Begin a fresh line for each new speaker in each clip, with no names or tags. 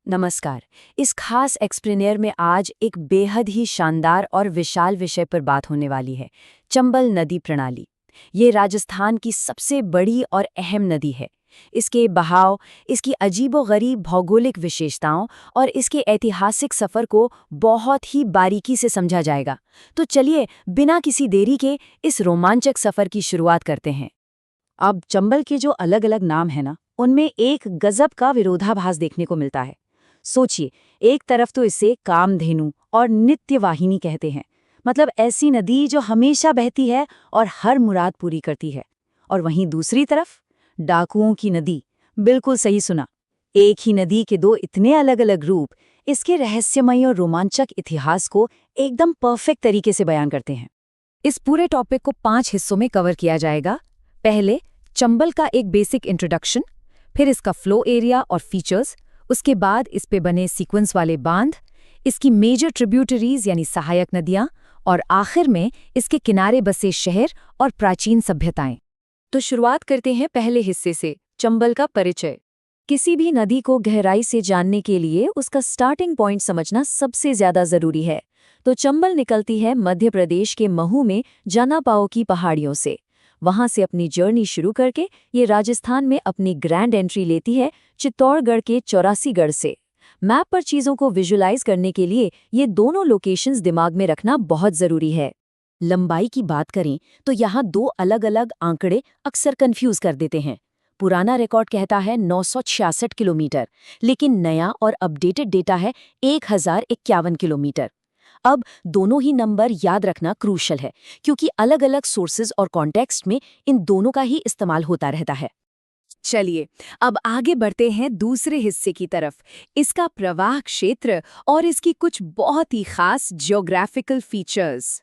नमस्कार। इस खास एक्सप्लेनेयर में आज एक बेहद ही शानदार और विशाल विषय पर बात होने वाली है, चंबल नदी प्रणाली। ये राजस्थान की सबसे बड़ी और अहम नदी है। इसके बहाव, इसकी अजीबोगरीब भौगोलिक विशेषताओं और इसके ऐतिहासिक सफ़र को बहुत ही बारीकी से समझा जाएगा। तो चलिए, बिना किसी देरी के इस रोमांचक सफ़र की शुरुआत करते हैं। अब चंबल के जो अलग-अलग नाम हैं ना, उनमें एक गजब का विरोधाभास देखने को मिलता है। सोचिए, एक तरफ तो इसे कामधेनु और नित्यवाहिनी कहते हैं, मतलब ऐसी नदी जो हमेशा बहती है और हर मुराद पूरी करती है। और वहीं दूसरी तरफ डाकुओं की नदी। बिल्कुल सही सुना। एक ही नदी के दो इतने अलग अलग रूप इसके रहस्यमय और रोमांचक इतिहास को एकदम परफेक्ट तरीके से बयान करते हैं। इस पूरे टॉपिक को 5 हिस्सों में कवर किया जाएगा। पहले चंबल का एक बेसिक इंट्रोडक्शन, फिर इसका फ्लो एरिया और फीचर्स, उसके बाद इस पे बने सीक्वेंस वाले बांध, इसकी मेजर ट्रिब्यूटरीज यानी सहायक नदियां, और आखिर में इसके किनारे बसे शहर और प्राचीन सभ्यताएं। तो शुरुआत करते हैं पहले हिस्से से, चंबल का परिचय। किसी भी नदी को गहराई से जानने के लिए उसका स्टार्टिंग पॉइंट समझना सबसे ज्यादा जरूरी है। तो चंबल निकलती है मध्य प्रदेश के महू में जनापाओ की पहाड़ियों से। वहां से अपनी जर्नी शुरू करके ये राजस्थान में अपनी ग्रैंड एंट्री लेती है चित्तौड़गढ़ के 84गढ़ से। मैप पर चीज़ों को विजुलाइज करने के लिए ये दोनों लोकेशंस दिमाग में रखना बहुत ज़रूरी है। लंबाई की बात करें तो यहाँ दो अलग अलग आंकड़े अक्सर कंफ्यूज कर देते हैं। पुराना रिकॉर्ड कहता है 966 किलोमीटर, लेकिन नया और अपडेटेड डेटा है 1051 किलोमीटर। अब दोनों ही नंबर याद रखना क्रूशल है, क्योंकि अलग अलग सोर्सेज और कॉन्टेक्स्ट में इन दोनों का ही इस्तेमाल होता रहता है। चलिए, अब आगे बढ़ते हैं दूसरे हिस्से की तरफ, इसका प्रवाह क्षेत्र और इसकी कुछ बहुत ही खास ज्योग्राफिकल फीचर्स।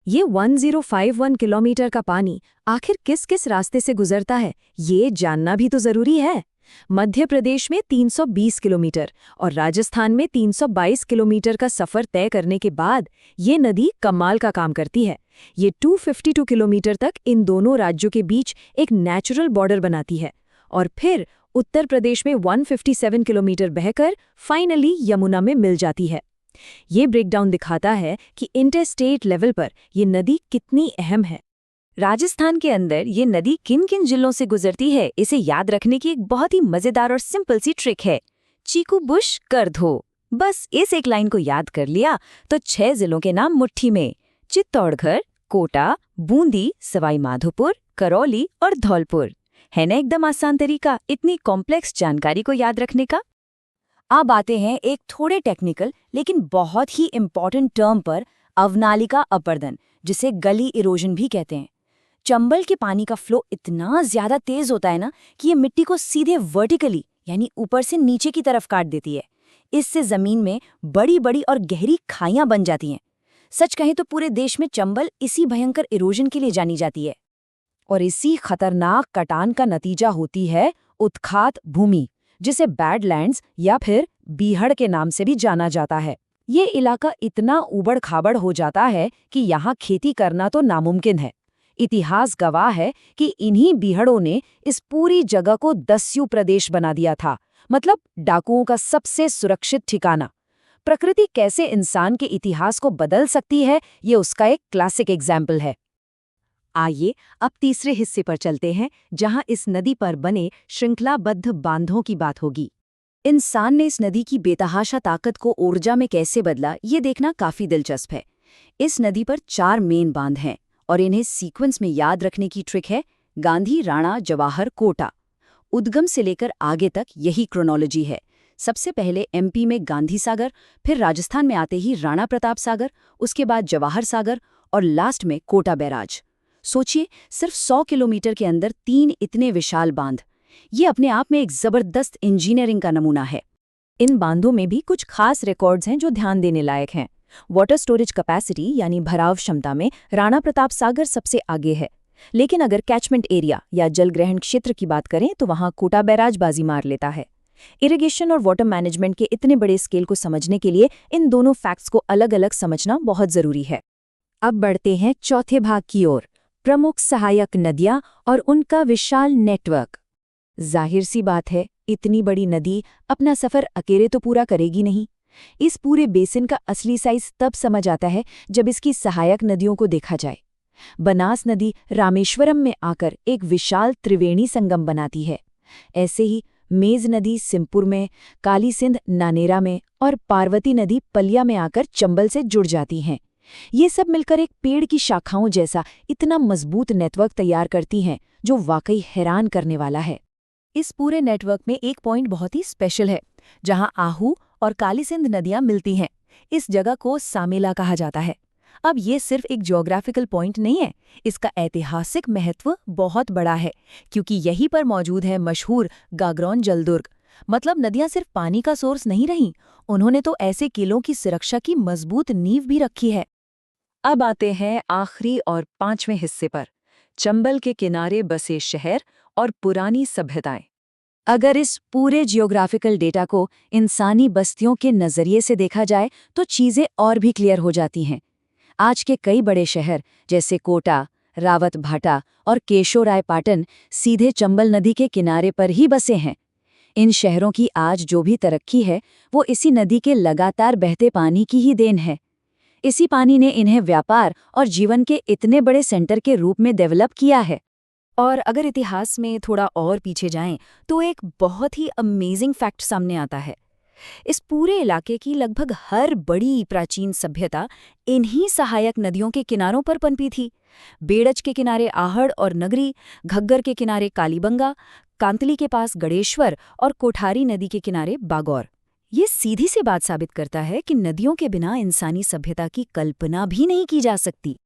ये 1051 किलोमीटर का पानी आखिर किस किस रास्ते से गुजरता है, ये जानना भी तो जरूरी है। मध्य प्रदेश में 320 किलोमीटर और राजस्थान में 322 किलोमीटर का सफर तय करने के बाद ये नदी कमाल का काम करती है। ये 252 किलोमीटर तक इन दोनों राज्यों के बीच एक नेचुरल बॉर्डर बनाती है और फिर उत्तर प्रदेश में 157 किलोमीटर बहकर फाइनली यमुना में मिल जाती है। ये ब्रेकडाउन दिखाता है कि इंटरस्टेट लेवल पर ये नदी कितनी अहम है। राजस्थान के अंदर ये नदी किन किन जिलों से गुजरती है, इसे याद रखने की एक बहुत ही मजेदार और सिंपल सी ट्रिक है। चीकू बुश कर धो। बस इस एक लाइन को याद कर लिया तो 6 जिलों के नाम मुट्ठी में: चित्तौड़गढ़, कोटा, बूंदी, सवाई माधोपुर, करौली और धौलपुर। है ना एकदम आसान तरीका इतनी कॉम्प्लेक्स जानकारी को याद रखने का। अब आते हैं एक थोड़े टेक्निकल लेकिन बहुत ही इम्पॉर्टेंट टर्म पर, अवनालिका अपरदन, जिसे गली इरोजन भी कहते हैं। चंबल के पानी का फ्लो इतना ज्यादा तेज होता है ना कि ये मिट्टी को सीधे वर्टिकली यानी ऊपर से नीचे की तरफ काट देती है। इससे जमीन में बड़ी बड़ी और गहरी खाइयां बन जाती हैं। सच कहें तो पूरे देश में चंबल इसी भयंकर इरोजन के लिए जानी जाती है। और इसी खतरनाक कटान का नतीजा होती है उत्खात भूमि, जिसे बैडलैंड्स या फिर बीहड़ के नाम से भी जाना जाता है। ये इलाका इतना उबड़ खाबड़ हो जाता है कि यहाँ खेती करना तो नामुमकिन है। इतिहास गवाह है कि इन्हीं बीहड़ों ने इस पूरी जगह को दस्यु प्रदेश बना दिया था, मतलब डाकुओं का सबसे सुरक्षित ठिकाना। प्रकृति कैसे इंसान के इतिहास को बदल सकती है, ये उसका एक क्लासिक एग्जाम्पल है। आइए अब तीसरे हिस्से पर चलते हैं, जहां इस नदी पर बने श्रृंखलाबद्ध बांधों की बात होगी। इंसान ने इस नदी की बेतहाशा ताकत को ऊर्जा में कैसे बदला, ये देखना काफी दिलचस्प है। इस नदी पर 4 मेन बांध हैं और इन्हें सीक्वेंस में याद रखने की ट्रिक है गांधी, राणा, जवाहर, कोटा। उद्गम से लेकर आगे तक यही क्रोनोलॉजी है। सबसे पहले एमपी में गांधी सागर, फिर राजस्थान में आते ही राणा प्रताप सागर, उसके बाद जवाहर सागर और लास्ट में कोटा बैराज। सोचिए, सिर्फ 100 किलोमीटर के अंदर 3 इतने विशाल बांध। ये अपने आप में एक जबरदस्त इंजीनियरिंग का नमूना है। इन बांधों में भी कुछ खास रिकॉर्ड्स हैं जो ध्यान देने लायक हैं। वाटर स्टोरेज कैपेसिटी यानी भराव क्षमता में राणा प्रताप सागर सबसे आगे है, लेकिन अगर कैचमेंट एरिया या जलग्रहण क्षेत्र की बात करें तो वहां कोटा बैराज बाजी मार लेता है। इरिगेशन और वाटर मैनेजमेंट के इतने बड़े स्केल को समझने के लिए इन दोनों फैक्ट्स को अलग अलग समझना बहुत जरूरी है। अब बढ़ते हैं चौथे भाग की ओर, प्रमुख सहायक नदियां और उनका विशाल नेटवर्क। जाहिर सी बात है, इतनी बड़ी नदी अपना सफर अकेले तो पूरा करेगी नहीं। इस पूरे बेसिन का असली साइज तब समझ आता है जब इसकी सहायक नदियों को देखा जाए। बनास नदी रामेश्वरम में आकर एक विशाल त्रिवेणी संगम बनाती है। ऐसे ही मेज नदी सिंहपुर में, काली सिंध नानेरा में और पार्वती नदी पलिया में आकर चंबल से जुड़ जाती हैं। ये सब मिलकर एक पेड़ की शाखाओं जैसा इतना मजबूत नेटवर्क तैयार करती हैं जो वाकई हैरान करने वाला है। इस पूरे नेटवर्क में एक पॉइंट बहुत ही स्पेशल है, जहां आहू और काली सिंध नदियां मिलती हैं। इस जगह को सामेला कहा जाता है। अब ये सिर्फ एक ज्योग्राफिकल पॉइंट नहीं है, इसका ऐतिहासिक महत्व बहुत बड़ा है, क्योंकि यहीं पर मौजूद है मशहूर गागरौन जलदुर्ग। मतलब नदियां सिर्फ पानी का सोर्स नहीं रहीं, उन्होंने तो ऐसे किलों की सुरक्षा की मजबूत नींव भी रखी है। अब आते हैं आखिरी और 5वें हिस्से पर, चंबल के किनारे बसे शहर और पुरानी सभ्यताएं। अगर इस पूरे जियोग्राफिकल डेटा को इंसानी बस्तियों के नजरिए से देखा जाए तो चीजें और भी क्लियर हो जाती हैं। आज के कई बड़े शहर जैसे कोटा, रावत भाटा और केशोरायपाटन सीधे चंबल नदी के किनारे पर ही बसे हैं। इन शहरों की आज जो भी तरक्की है वो इसी नदी के लगातार बहते पानी की ही देन है। इसी पानी ने इन्हें व्यापार और जीवन के इतने बड़े सेंटर के रूप में डेवलप किया है। और अगर इतिहास में थोड़ा और पीछे जाएं तो एक बहुत ही अमेजिंग फैक्ट सामने आता है। इस पूरे इलाके की लगभग हर बड़ी प्राचीन सभ्यता इन्हीं सहायक नदियों के किनारों पर पनपी थी। बेड़च के किनारे आहड़ और नगरी, घग्गर के किनारे कालीबंगा, कांतली के पास गणेश्वर और कोठारी नदी के किनारे बागौर। ये सीधी सी बात साबित करता है कि नदियों के बिना इंसानी सभ्यता की कल्पना भी नहीं की जा सकती।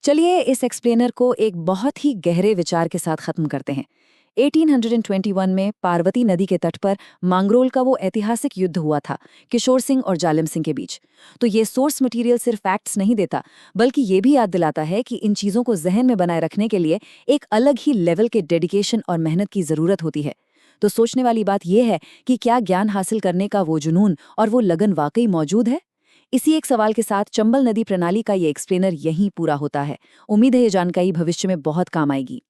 चलिए इस एक्सप्लेनर को एक बहुत ही गहरे विचार के साथ खत्म करते हैं। 1821 में पार्वती नदी के तट पर मांगरोल का वो ऐतिहासिक युद्ध हुआ था किशोर सिंह और जालिम सिंह के बीच। तो ये सोर्स मटेरियल सिर्फ फैक्ट्स नहीं देता, बल्कि ये भी याद दिलाता है कि इन चीज़ों को जहन में बनाए रखने के लिए एक अलग ही लेवल के डेडिकेशन और मेहनत की ज़रूरत होती है। तो सोचने वाली बात यह है कि क्या ज्ञान हासिल करने का वो जुनून और वो लगन वाकई मौजूद है? इसी एक सवाल के साथ चंबल नदी प्रणाली का ये एक्सप्लेनर यहीं पूरा होता है। उम्मीद है ये जानकारी भविष्य में बहुत काम आएगी।